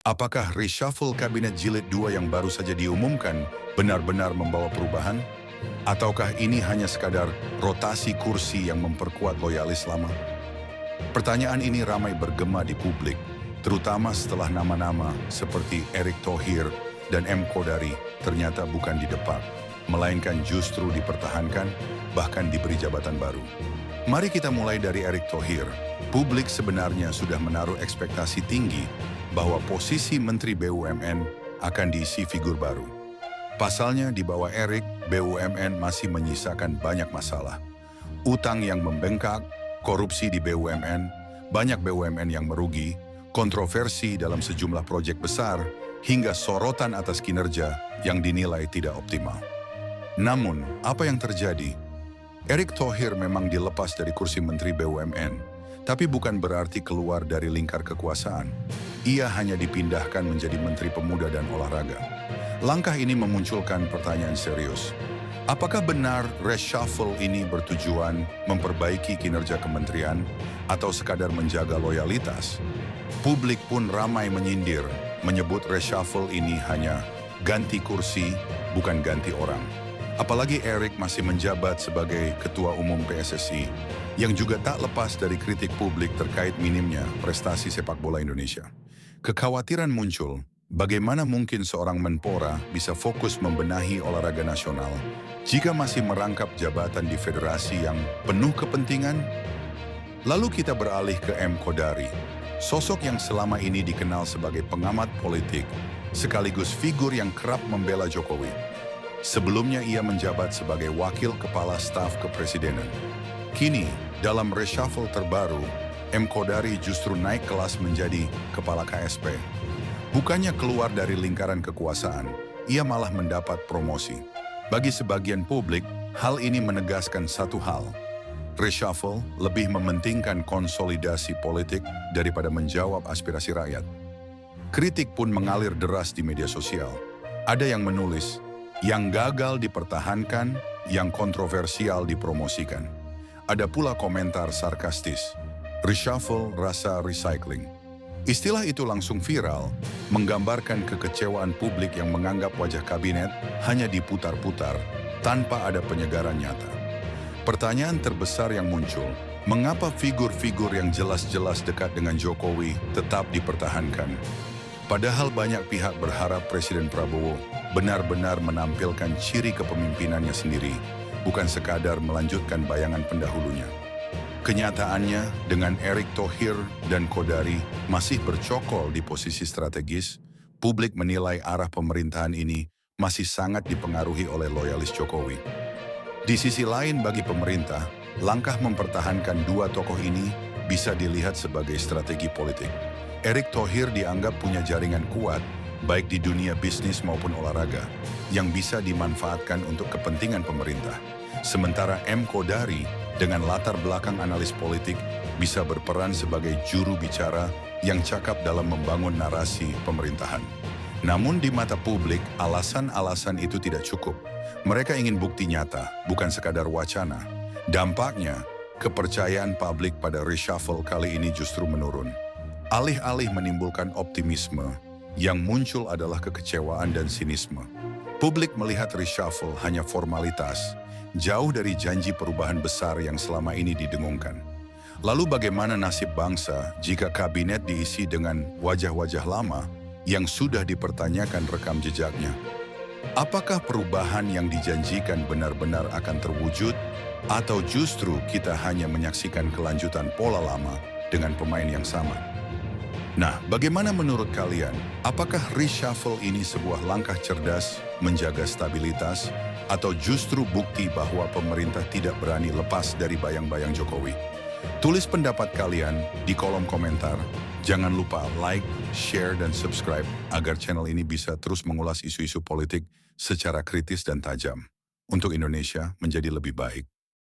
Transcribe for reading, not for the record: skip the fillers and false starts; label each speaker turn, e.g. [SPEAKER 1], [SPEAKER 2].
[SPEAKER 1] Apakah reshuffle kabinet jilid 2 yang baru saja diumumkan benar-benar membawa perubahan? Ataukah ini hanya sekadar rotasi kursi yang memperkuat loyalis lama? Pertanyaan ini ramai bergema di publik, terutama setelah nama-nama seperti Erick Thohir dan M. Kodari ternyata bukan didepak, melainkan justru dipertahankan, bahkan diberi jabatan baru. Mari kita mulai dari Erick Thohir. Publik sebenarnya sudah menaruh ekspektasi tinggi bahwa posisi Menteri BUMN akan diisi figur baru. Pasalnya di bawah Erick, BUMN masih menyisakan banyak masalah. Utang yang membengkak, korupsi di BUMN, banyak BUMN yang merugi, kontroversi dalam sejumlah proyek besar, hingga sorotan atas kinerja yang dinilai tidak optimal. Namun, apa yang terjadi? Erick Thohir memang dilepas dari kursi Menteri BUMN, tapi bukan berarti keluar dari lingkar kekuasaan. Ia hanya dipindahkan menjadi Menteri Pemuda dan Olahraga. Langkah ini memunculkan pertanyaan serius. Apakah benar reshuffle ini bertujuan memperbaiki kinerja kementerian atau sekadar menjaga loyalitas? Publik pun ramai menyindir, menyebut reshuffle ini hanya ganti kursi, bukan ganti orang. Apalagi Erick masih menjabat sebagai Ketua Umum PSSI, yang juga tak lepas dari kritik publik terkait minimnya prestasi sepak bola Indonesia. Kekhawatiran muncul, bagaimana mungkin seorang Menpora bisa fokus membenahi olahraga nasional jika masih merangkap jabatan di federasi yang penuh kepentingan? Lalu kita beralih ke M. Kodari, sosok yang selama ini dikenal sebagai pengamat politik, sekaligus figur yang kerap membela Jokowi. Sebelumnya ia menjabat sebagai Wakil Kepala Staf Kepresidenan. Kini, dalam reshuffle terbaru, M. Kodari justru naik kelas menjadi Kepala KSP. Bukannya keluar dari lingkaran kekuasaan, ia malah mendapat promosi. Bagi sebagian publik, hal ini menegaskan satu hal. Reshuffle lebih mementingkan konsolidasi politik daripada menjawab aspirasi rakyat. Kritik pun mengalir deras di media sosial. Ada yang menulis, yang gagal dipertahankan, yang kontroversial dipromosikan. Ada pula komentar sarkastis, reshuffle rasa recycling. Istilah itu langsung viral, menggambarkan kekecewaan publik yang menganggap wajah kabinet hanya diputar-putar tanpa ada penyegaran nyata. Pertanyaan terbesar yang muncul, mengapa figur-figur yang jelas-jelas dekat dengan Jokowi tetap dipertahankan? Padahal banyak pihak berharap Presiden Prabowo benar-benar menampilkan ciri kepemimpinannya sendiri, bukan sekadar melanjutkan bayangan pendahulunya. Kenyataannya, dengan Erick Thohir dan Kodari masih bercokol di posisi strategis, publik menilai arah pemerintahan ini masih sangat dipengaruhi oleh loyalis Jokowi. Di sisi lain bagi pemerintah, langkah mempertahankan dua tokoh ini bisa dilihat sebagai strategi politik. Erick Thohir dianggap punya jaringan kuat, baik di dunia bisnis maupun olahraga, yang bisa dimanfaatkan untuk kepentingan pemerintah. Sementara M. Kodari dengan latar belakang analis politik bisa berperan sebagai juru bicara yang cakap dalam membangun narasi pemerintahan. Namun di mata publik, alasan-alasan itu tidak cukup. Mereka ingin bukti nyata, bukan sekadar wacana. Dampaknya, kepercayaan publik pada reshuffle kali ini justru menurun. Alih-alih menimbulkan optimisme, yang muncul adalah kekecewaan dan sinisme. Publik melihat reshuffle hanya formalitas, jauh dari janji perubahan besar yang selama ini didengungkan. Lalu bagaimana nasib bangsa jika kabinet diisi dengan wajah-wajah lama yang sudah dipertanyakan rekam jejaknya? Apakah perubahan yang dijanjikan benar-benar akan terwujud, atau justru kita hanya menyaksikan kelanjutan pola lama dengan pemain yang sama? Nah, bagaimana menurut kalian? Apakah reshuffle ini sebuah langkah cerdas menjaga stabilitas atau justru bukti bahwa pemerintah tidak berani lepas dari bayang-bayang Jokowi? Tulis pendapat kalian di kolom komentar. Jangan lupa like, share, dan subscribe agar channel ini bisa terus mengulas isu-isu politik secara kritis dan tajam untuk Indonesia menjadi lebih baik.